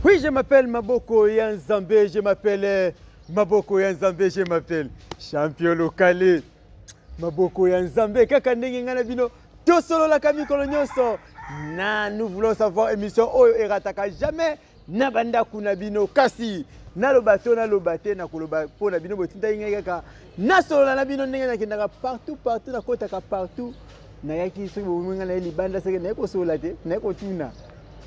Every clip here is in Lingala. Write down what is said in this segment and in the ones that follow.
Oui, je m'appelle Maboko Yanzambe, je m'appelle Maboko Yanzambe, je m'appelle champion local. Maboko Yanzambe, kaka ndenge ngana bino, to solo la kami kolonyoso. Na, nous voulons savoir émission oyo erataka jamais na banda kuna bino kasi. Na lo bateau na lo bate na koloba pona bino botinda ngeka na solo na bino ndenge na kendaka partout na kotaka partout. Na yaki so bomunga na libanda seke na ko solo te, na ko tuna.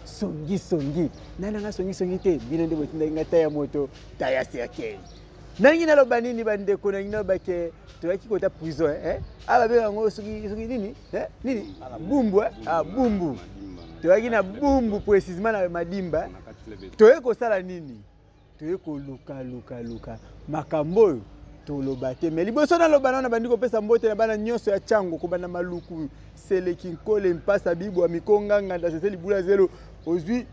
Songi nana songi te bino nde botinda ngata ya moto taya serkel nangi na loba nini bande ko nangi na bake to yaki kota prison aba be ngo soki nini nini bumbu bumbu to yaki na bumbu précisément na madimba to yeko sala nini to yeko luka makambo to loba te mais liboso na loba na bandi ko pesa mbote na bana nyonso ya chango ko bana maluku sele kinkole mpasa bibo ya mikonga nganda sese libula zelo ozwi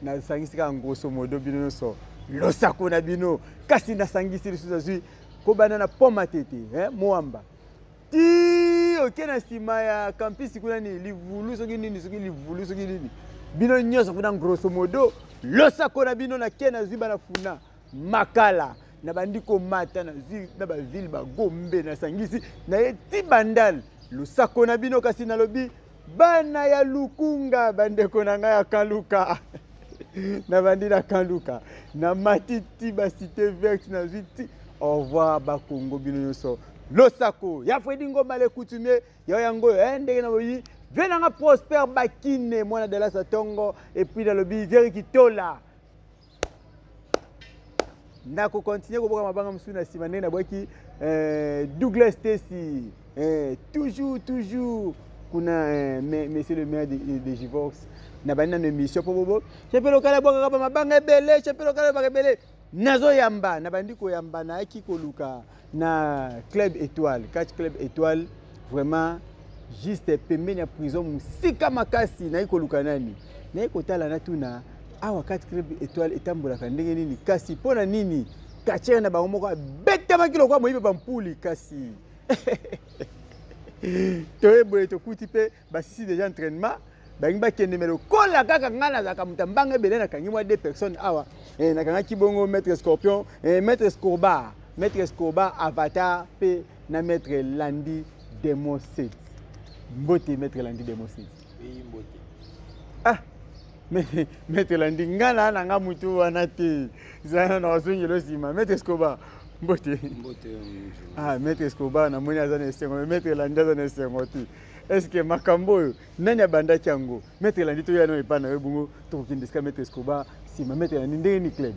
na sangisika ngoso modo bino so losako na bino kasi na sangisi lisusu zwi ko bana na poma tete moamba ti okena sima ya campus kuna ni livulu soki nini soki livulu soki nini bino nyonso kuna grosso modo losako na bino na kena zwi bana funa makala na bandiko mata na zwi na ba ville ba gombe na sangisi na eti bandal losako na bino kasi na lobi bana ya lukunga bandeko na nga ya kaluka na bandi na kaluka na matiti ba cité verte na ziti au revoir ba Congo bino nyonso losako ya Fredi Ngoma le coutumier ya yango ndenge na boyi venanga Prosper Bakine mwana de la Satongo et puis dans le bi Jerry Kitola na ko continuer ko boka mabanga msuna sima ndenge na boki Douglas Stacy toujours kuna monsieur le maire de Givox na bana na émission pobobo chepelo kala boka ba mabanga ebele chepelo kala ba ebele nazo yamba na bandiko yamba na ki koluka na club étoile catch club étoile vraiment juste pembeni ya prison musika makasi na ikoluka nani na ikotala na tuna awa catch club étoile etambolaka ndenge nini kasi pona nini kachere na bango moko beta makilo kwa moyibe bampuli kasi toyeboye tokuti pe basisi déjà entraînement bangi bakende melo kola kaka ngana zaka mutambanga ebele na kangi mwa 2 personnes awa na kanga kibongo maître Scorpion maître Escobar Avatar pe na maître Landi Demo 7 mbote maître Landi Demo 7 oui mbote maître Landi ngana na nga mutu wana te zana na wasungelo sima maître Escobar mbote maître Escobar na moni azana esengo maître Landi azana esengo te est-ce que makambo nani abanda chango maître Landi to yana epana ebungo to kindeska maître Escobar si ma maître Landi ndenge ni club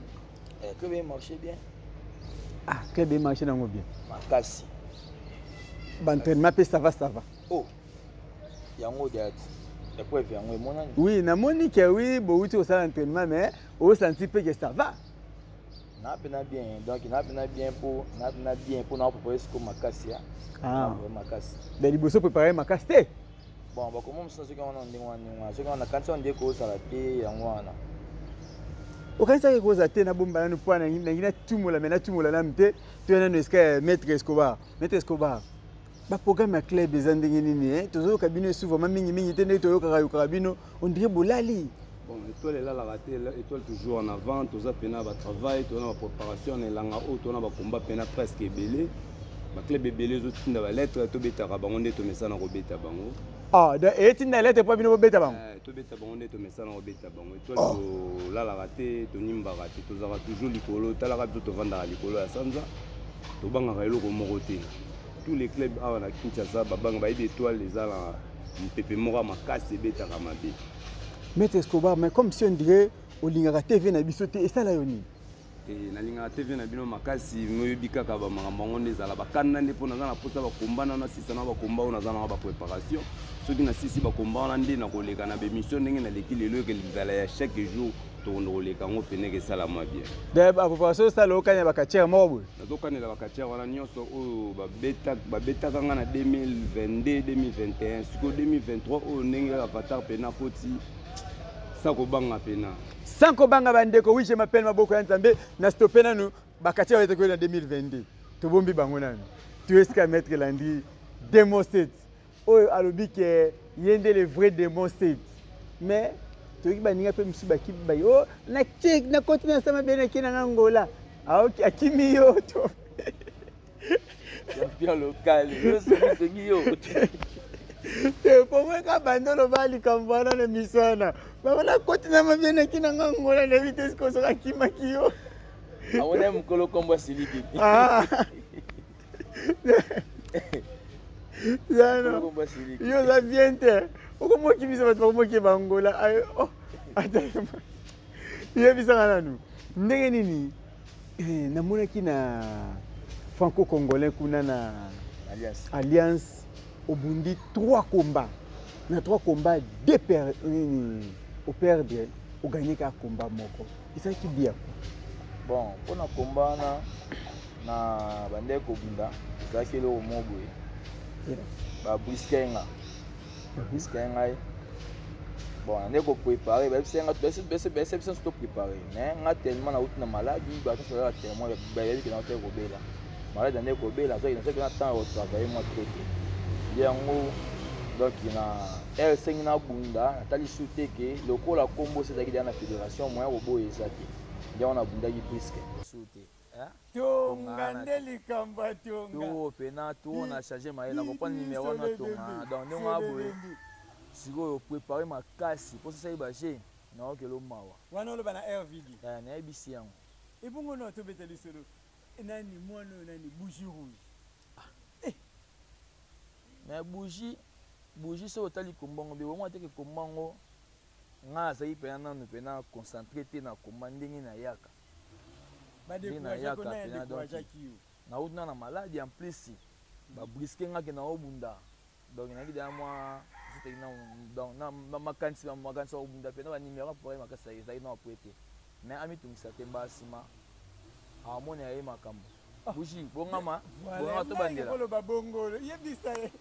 club marche bien club marche nango bien makasi entraînement pe ça va oh yango diat et puis yango monani oui na moni que oui bouti au sala entraînement mais au senti pe que ça va na bien donc na bien pour na proposer ce comme makasi makasi mais liboso préparer makasi te bon ba comment ça c'est quand on ndingwa c'est quand on a quand on dit ko sala te yango wana okanisa ke koza te na bomba na pwana ngina tumola mena tumola na mte to na neska maître Escobar ba programme ya club des ndenge nini tozo kabino souvent mingi te ne to yoka kabino on dirait bolali. Bon, étoile est là la raté, étoile toujours en avant, tous a pena va travail, tous a préparation et langa haut, tous a combat pena presque belé. Ma club est belé, autres tinda va lettre, to beta rabangonde to mesa na robeta bango. Et tinda lettre pas bino beta bango. To beta bangonde to mesa na robeta bango. Étoile là la raté, to nimba raté, tous a toujours likolo, tala ka to vanda likolo ya sanza. To banga ka eloko moko te. Tous les clubs à la Kinshasa, babanga ba étoile les ala pepe mora makasi beta kamabe. Maître Escobar, mais comme si on dirait au Lingara TV na bisote et ça là yoni. Na Lingara TV na bino makasi moyebika ka ba mamangonde za la bakana ne pona za na posa ba komba na sisa na ba komba na za na ba préparation. Soki na sisi ba komba na ndé na koleka na be mission ndenge na leki lelo ke lizala ya chaque jour to ndoleka ngo pene ke sala ma bien. De ba préparation ça lo kanya ba kachera mobo. Na to kanya ba kachera wana nyonso o ba beta kanga na 2022 2021 siko 2023 o ndenge avatar pena koti Sanko banga bandeko, oui je m'appelle Maboko Yanzambe, na stoppé nanu bakati wa en 2022. To bombi bango nanu. Tu es qu'à mettre Landi Demo 7. Oh alobi que yende le vrai Demo 7. Mais toki baninga pe msuba kiba yo na check na continent sama bene kina Angola akimi yo to champion local yo c'est yo pour moi ka bandolo bali kambana na misana bana continent ma bene kina Angola na vitesse ko so akima kiyo awona mukolo kombo siliki Zano yo za biente uko kimisa batho mo ke bangola ay oh atama ye bisanga nanu ndenge nini namona kina franco congolais kuna na alliance obundi 3 combats na 3 combats au perdre au gagner ka combat moko isa ki bien bon pona combat na bande ko bunda za kelo mogo ba briskenga bon on est préparé ba bisenga bese to préparé mais nga tellement na outi na maladie ba to sera tellement ba yebi que na te ko bela maladie na ko bela so ina se que na temps au travail moi traité yango donc na R5 na bunda tali shooter que le ko la combo c'est qui dans la fédération moi robo ezaki ndio on a bunda ki briske shooter tonga ndeli kamba tonga to pena to na charger maye na comprendre numéro na tonga donc ndongo aboye siko préparer ma kasi pour ça ibaje na okelo mawa wana lo bana RVD na ibisi yango ebungo no to beteli solo nani mwana nani bougie rouge mais bougie so tali kombongo be wongo teke kombongo nga za ipena nanu pena concentrer te na komandingi na yaka na outina na maladie en plus ba briske nga ke na obunda donc na kida moi c'était donc na makansi obunda pe na ba numéro pour makasa ezai na prêter mais ami tumisa te basima amoni aye makambo bushi bongama to bandela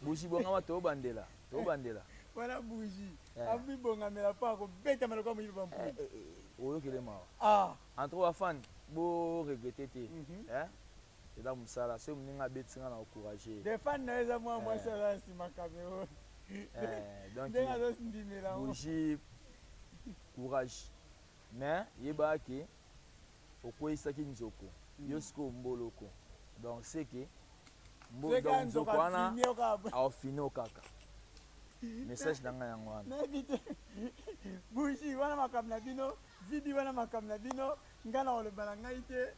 bushi bongama to bandela voilà bougie abi bongamela pa ko beta maloko mo yiba mpu oyo kele mawa entre wa fan bo regretter te c'est dans musala c'est mninga betinga na encourager des fans na eza moi ça si makameo donc bougie courage mais yeba ke okoisa ki nzoko yosko mboloko donc c'est que donc nzoko wana au fini okaka message danga yango wana bougie wana makamna bino vidi wana makamna bino ngana ole balangai te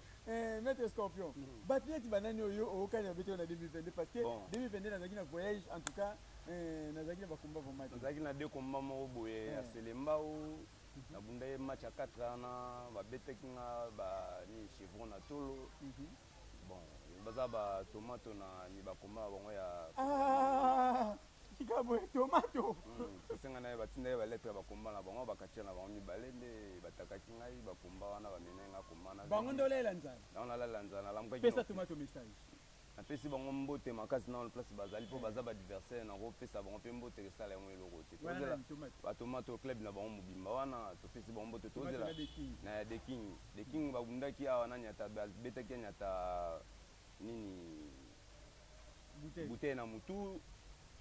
maître Scorpion batiyeti banani oyo okanya beto na 2022 parce que 2022 nazaki na voyage en tout cas nazaki na bakomba vraiment nazaki na 2 combats mo boye ya Selemba o na bunda ye match à 4 ana ba beteki nga ba ni chevron na tolo bon baza ba tomato na ni ba komba bango ya Kikabo tomato senga na batinda ba lettre ba komba na bango bakatia na bango mibalende batakaki ngai ba komba wana ba menenga komba na bango ndolela nzana na la lanzana la mkaki pesa tomato message apesi bango mbote makasi na place bazali po baza ba adversaire na ko pesa bango pe mbote sala yango eloko te tozela ba tomato club na bango mobimba wana to pesi bango mbote tozela na the king ba bundaki awa na nyata betaki nyata nini bouteille na mutu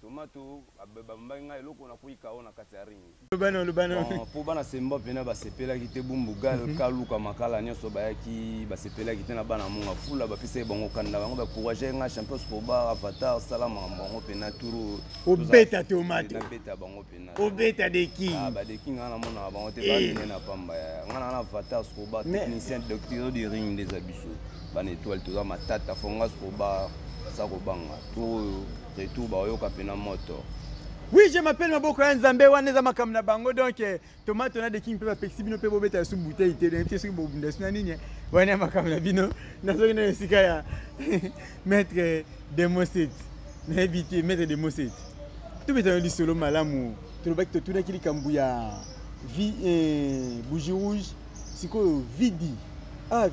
tomato bambangai eloko na kuika ona kati ya ringi lubano po bana semba pena basepelaki te bumbugal kaluka makala nyoso bayaki basepelaki te na bana monga fula bapisa bango kanda bango ba courage nga champions koba avatar salama bango pena turu obeta tomato na beta bango pena obeta de king ba de king ana mona bango te ba na pamba ya ngana na avatar koba technicien docteur de ring des abisso bana étoile toza matata fonga koba sakobanga to retour ba yoka pena moto. Oui, je m'appelle Maboko Nzambe wana makamna bango donc tomate na de king pe ba pexi bino pe bobeta su bouteille te de te bo bunda suna nini wana makamna bino na so na sika ya maître de Moset na habité maître de Moset tout beta li solo malamu to ba to tuna kili kambuya vi bougie rouge siko vidi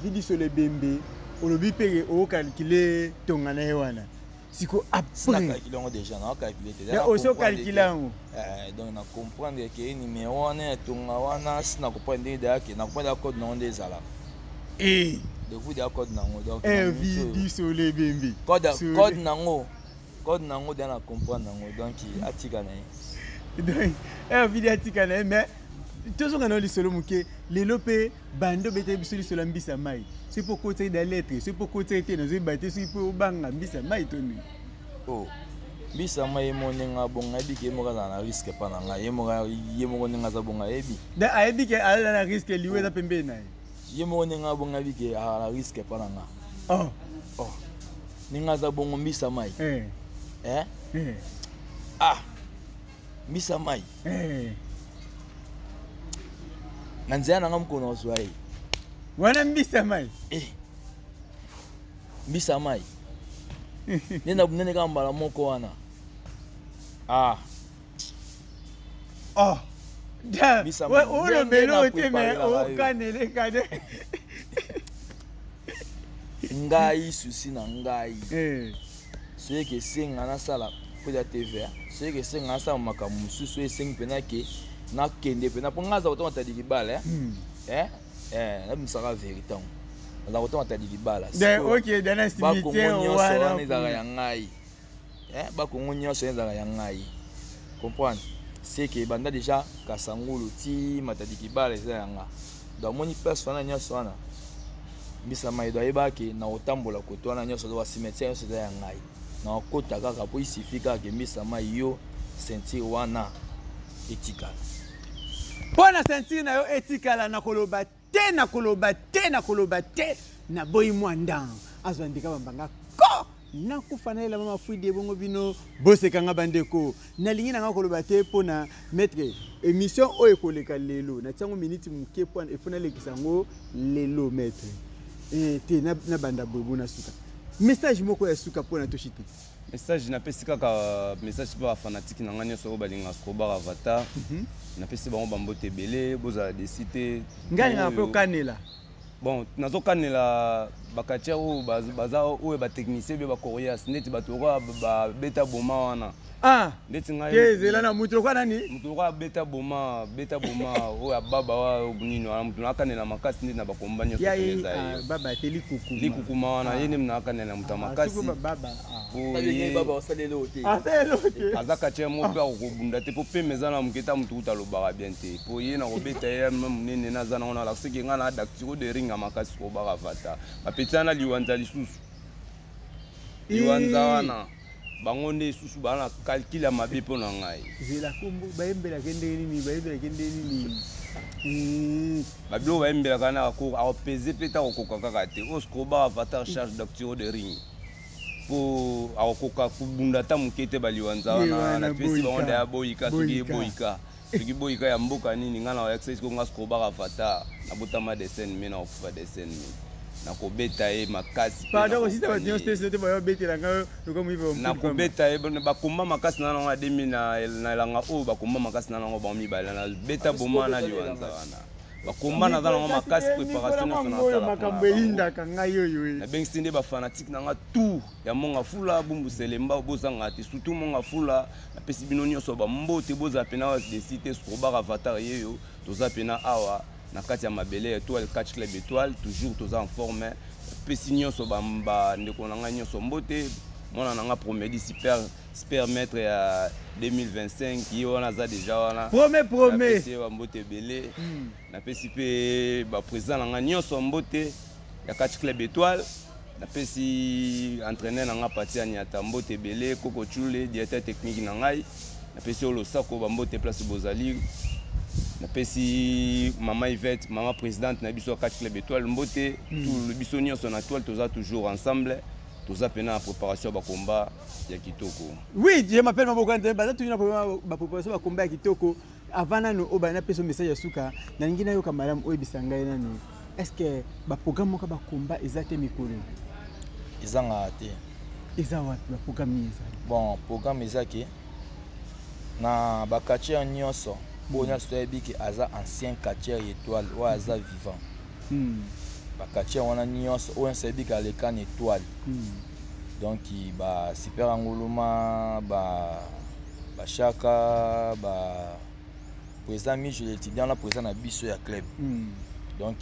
vidi sur le bembe olobi pere o calculer tongana yewana siko après calculer déjà na calculer déjà aussi calculer donc na comprendre que numéro wana tonga wana sina comprendre déjà que na comprendre code na onde ezala de vous de code nango donc vidi sur le bembe code nango dans na comprendre nango donc atika na donc vidi atika na mais Tous on a lisolo muke les lopé bando bete bisoli sur l'ambisa mai. C'est pour côté des lettres, c'est pour côté dans une bâtisse sur pour banga mbisa mai toni. Oh. Bisa mai moninga bonga bi ke mo kana risque pa na ngai yemo ninga za bonga ebi. Da ayebi ke ala na risque liwe za pembe na. Yemo ninga bonga bi ke ala risque pa na nga. Oh. Oh. Ninga za bongo mbisa mai. Ah. Mbisa mai. Nanzana ngam kono swai. Wana mbisa mai. Mbisa mai. Nena bunene kamba la moko wana. Ah. Oh. Da. Olo melo teme o kanele kade. Ngai susi na ngai. C'est que singa na sala pour la TV. C'est que singa sa makamu susu sing pena ke na kende pena pour ngaza automata di bala na misaka vérité. La automata di bala. OK, dans cimetière wana ezaka ya ngai. Bakongo nyonso ezaka ya ngai. Comprendre? C'est que banda déjà kasangulu ti matadi kibala eza yanga. Donc moni persona nyonso wana. Mbisa mai do yebaki na otambola kotwana nyonso do cimetière nyonso eza ya ngai. Na okota kaka po isifika ke mbisa mai yo sentir wana etikala. Pona sentir na yo etikala na koloba te na boyi mwanda azwandika bambanga ko na kufanela mama fuide bongo bino bose kanga bandeko na lingi na koloba te pona maître émission o ekoleka lelo na tsango minute muke pona efuna lekisango lelo maître te na banda bobo na suka message moko ya suka pona toshite message na pesi kaka message ba fanatique na nganya so balinga skoba avatar na pesi bango bambote belé boza de cité ngani na pe kanela bon nazo kanela bakatia o baza o ba technicien be ba coréas neti batoko ba beta boma wana ndeti ngai kezela na mutu kwa nani mutu kwa beta boma o ya baba wa nino na mutu nakanela makasi ndeti na bakombanya so teleza yo baba teli kuku wana yene mnakanela mutu makasi baba baba osalelo te azaka tie mo pe akobunda te po pe mezana muketa mutu utalobaka bien te po ye na kobeta ye munene na zana ona la seki nga na daktiro de ringa makasi ko baka vata bapetana liwanza lisusu liwanza wana bango nde susu bana calcula mabe po na ngai zela kombo bayembela kende nini babilo bayembela kana ko apese peta ko kokaka te osko ba avatar charge daktiro de ring po akokoka kubunda ta mukete baliwanza wana na pesi bango nda boyika soki boyika ya mboka nini ngana wa exercise ko ngasko ba avatar na botama dessin mena okufa dessin na kobeta e makasi pardon aussi ça va dire c'était ba betela nga comme ivo na kobeta e bakomba makasi na nga 2000 na langa o bakomba makasi na nga ba mibala na beta boma na liwanza wana bakomba na nga makasi préparation na sala makambo inda kanga yoyo na bengstinde ba fanatique na nga tout ya monga fula bumbu selemba bozanga te surtout monga fula na pesi bino nyonso ba mbote boza pena de cité skoba avatar yeyo toza pena awa na kati ya mabele étoile catch club étoile toujours tous en forme pesi nyonso bamba ndeko na nga nyonso mbote mona na nga promedi super maître ya 2025 ye wana za déjà wana promet pesi wa mbote belé na pesi pe ba président na nga nyonso mbote ya catch club étoile na pesi entraîneur na nga Patia Nyata mbote belé Koko Chule directeur technique na ngai na pesi olo sako ba mbote place Bozali na pesi mama Yvette mama présidente na biso catch club étoile mbote tout le biso nyonso na toile toza toujours ensemble toza pena en préparation ba combat ya kitoko. Oui, je m'appelle Maboko Ante baza tu na ba préparation ba combat ya kitoko avant nano o ba na peso message ya suka na ngina yo kamaram o bisanga nano est-ce que ba programme ka ba combat ezate mikolo ezanga te ezawa ba programme eza bon programme ezaki na ba catcher nyonso Bonya Soyebiki aza ancien catcheur étoile ou aza vivant. Ba catcheur wana nyonso o Soyebiki aleka na étoile. Donc ba super anguluma ba chaka ba président Michel étudiant la président na biso ya club. Donc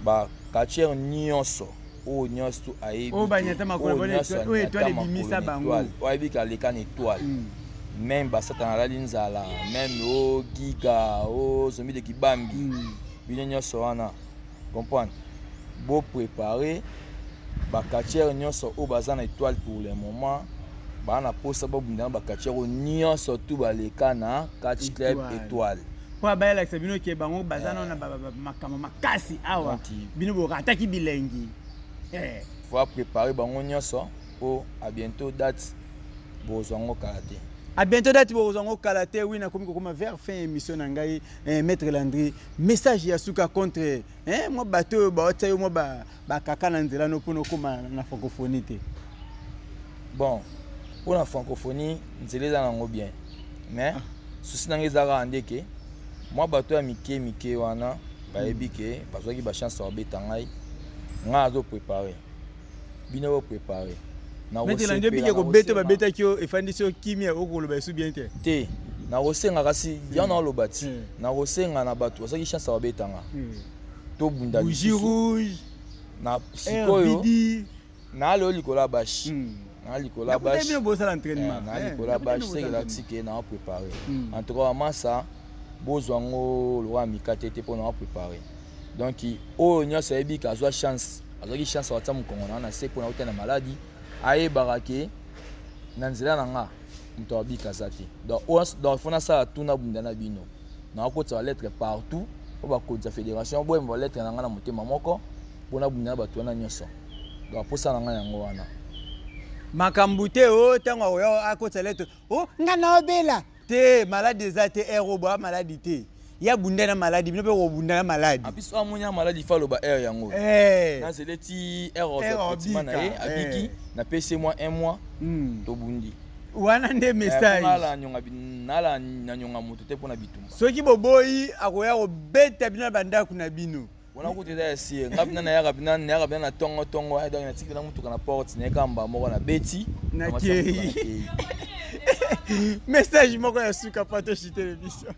ba catcheur nyonso o nyonso ayebi o banyata makolo bonne étoile o étoile bimisa bango. Oyebiki aleka na étoile. même basata na linzala même o giga o zombie de kibambi bino nyonso wana comprendre beau préparer bakatière nyonso o baza na étoile pour le moment bana posa babunda bakatière nyonso tout baleka na catch club étoile kwa bayela bino ke bango baza na makama makasi awa bino bo rataki bilengi faut préparer bango nyonso o à bientôt date bozwango karaté. À bientôt date bozwango karaté. Oui, na komi kokoma vers fin émission na ngai maître Landry message ya suka contre moi bateau ba otsayo moi ba kaka na nzela no pono koma na francophonie te. Bon, pour la francophonie nzela za nango bien. Mais souci nangi za ka ndeke moi bateau ya mike wana ba ebike bazwaki ba chance ba betangai nga zo préparer. Bino bo préparer. Mais il a dit que bête ba bête qui e fandisi kimia okoloba su bien te na rosenga kasi ya na lobati na rosenga na bato soki chance ba betanga to bunda bougie rouge na sikoyo na lo likola bash na likola bash na bosa l'entraînement na likola bash c'est que la tike na préparer en tout cas massa bozwango lo amikate te pour na préparer donc o nyoso ebi ka zo chance azaki chance wa tsamu kongo na se pour na utana maladie aye barake nanzela nanga mto abika zati donc fona ça tuna bundana bino na ko tsa lettre partout o ba ko za fédération bo mo lettre nanga na motema moko bona bundana batu na nyoso donc pour ça nanga yango wana makambute o tango o akotsa lettre o ngana obela te malade zate eroba malade te ya bundana maladie bino pe ko bundana maladie abiso amunya maladie fa loba air yango na zeleti air automatiquement na ye abiki na pese moi un mois to bundi wana nde message nala nyonga binala na nyonga moto te pona bitumba soki boboyi akoya ko beta bina banda kuna bino wana ko teza si ngabina na yaka bina na tongo ay donc na tikina mutu kana porte ne kamba moko na beti na ke message moko ya suka pato ci télévision.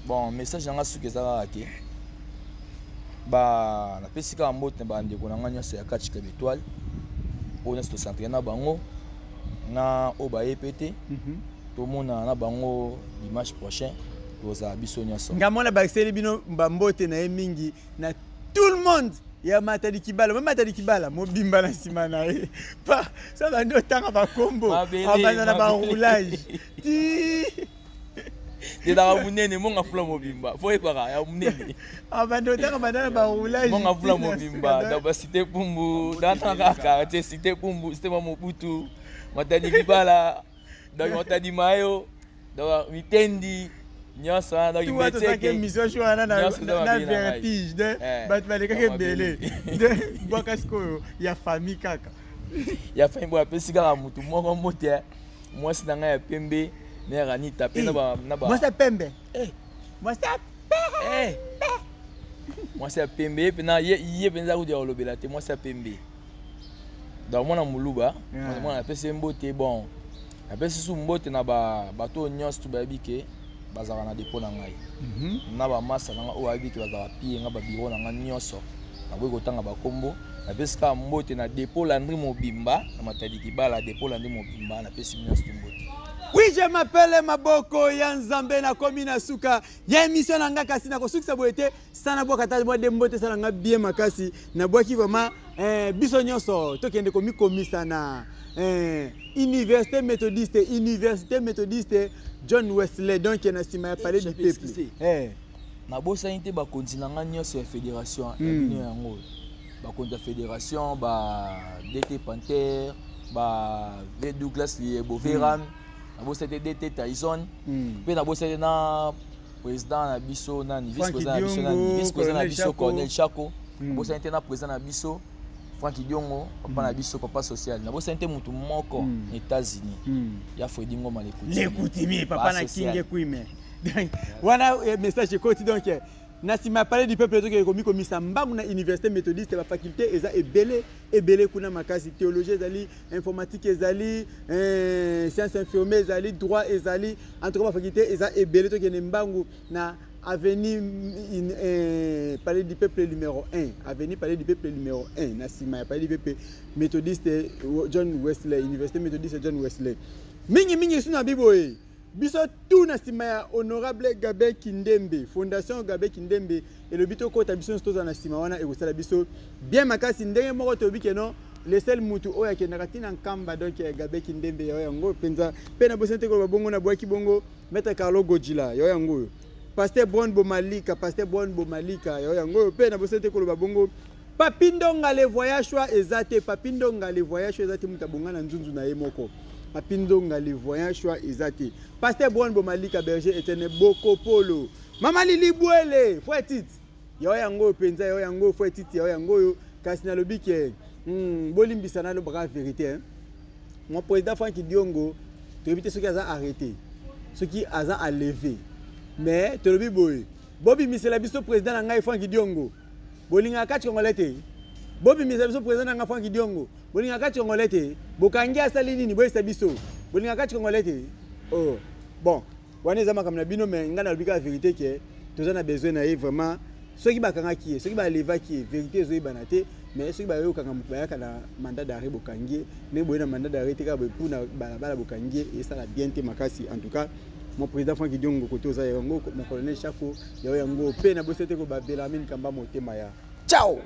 Bon, message nanga suki za ke ba na pesika mbote ba ndeko nanga nyoso ya catch club étoile on est centré na bango na oba EPT to mona na bango dimanche prochain toza biso nyoso ngamona ba excel bino mbambote na mingi na tout le monde ya matadi kibala mama matadi kibala mobimba na sima na e pa ça va ndo tanga ba combo abana na ba roulage ti de la munene monga fula mobimba faut epara ya munene abando tanga banana ba roulage monga fula mobimba da ba cité pumbu danta kaka te cité pumbu cité mobutu matadi kibala da matadi mayo da mitendi nyasa da ibete tout que mission chwana na vertige de bat baleka ke belé de bakasko ya famille kaka ya famille bo apesika la mutu moko mote moi sinanga ya pembe ne rani tapé na ba moi c'est pembe moi c'est moi c'est pembe pena ye penza ku dia olobela te moi c'est pembe dans mona muluba moi na pese mbote bon apesi su mbote na ba bato nyos tu ba bike bazaka na dépôt na ngai na ba masa na o abiki bazaka pie nga ba biro na nga nyoso na boy kotanga ba kombo na pesika mbote na dépôt Landry Mobimba na matadi kibala dépôt Landry Mobimba na pesi nyos tu mbote. Oui, je m'appelle Maboko Yanzambe na komi na suka ya émission na nga kasi na kosukisa boete sana bwa kata bwa dembote sana nga bien makasi na bwa ki vraiment biso nyonso to kende komi komisa na université méthodiste John Wesley donc na sima ya palais du peuple na bosa inte ba continent nga nyonso ya fédération ya bino yango ba konta fédération ba DT Panther ba V Douglas Liebo Veran na bosa DT Tyson pe na bosa na président na biso na vice président na biso Cornel Chako bosa inte na président na biso Francky Diongo papa na biso papa social na bosa inte mutu moko États-Unis ya Fredi Ngoma l'écoutimi papa na kinge kuime wana message côté donc na si ma parler du peuple to ke komi komisa mbangu na université méthodiste ba faculté eza ebele kuna makasi théologie ezali informatique ezali sciences infirmières ezali droit ezali en tout cas ba faculté eza ebele to ke mbangu na avenue palais du peuple numéro 1 avenue palais du peuple numéro 1 na sima palais du peuple méthodiste John Wesley université méthodiste John Wesley mingi suna biboye biso tout na sima ya honorable Gabin Kindembe fondation Gabin Kindembe et le bito kota biso stoza na sima wana ekosala biso bien makasi ndenge moko tobi ke non le seul mutu oya ke nakatina nkamba donc Gabin Kindembe yo yango penza pe na bosente ko babongo na boaki bongo Maître Carlo Godjila yo yango Pasteur Bon Bomalika yo yango pe na bosente ko babongo Papindonga le voyage choix ezate Papindonga le voyage ezate mutabonga na nzunzu na yemoko Papindonga le voyage choix ezate Pasteur Bon Bomalika berger etene boko polo Mama Lili Bouele fouetit yo yango penza yo yango fouetit yo yango yo kasi na lobike bolimbisa na lo bra vérité hein mon président Franck Diongo tu éviter ceux qui ont arrêté ceux qui ont enlevé mais tu lobi boy Bobby Misela biso président na ngai Franck Diongo bolinga kati kongolete Bobby Misela biso président na ngai Franck Diongo bolinga kati kongolete bokangi asali nini boyesa biso bolinga kati kongolete oh bon wana ezama comme na bino mais ngana lobika la vérité que tous on a besoin na vraiment ceux qui bakanga qui ceux qui ba leva qui vérité zo ibanate mais ceux qui ba yo kanga mutbayaka na mandat d'arrêt bokangi ne boyena mandat d'arrêt ka pour na bala bokangi et ça la bien te makasi en tout cas mon président Franck Diongo koto za yango mon colonel Chako yo yango pe na bosete ko ba Belamine Kamba motema ya ciao.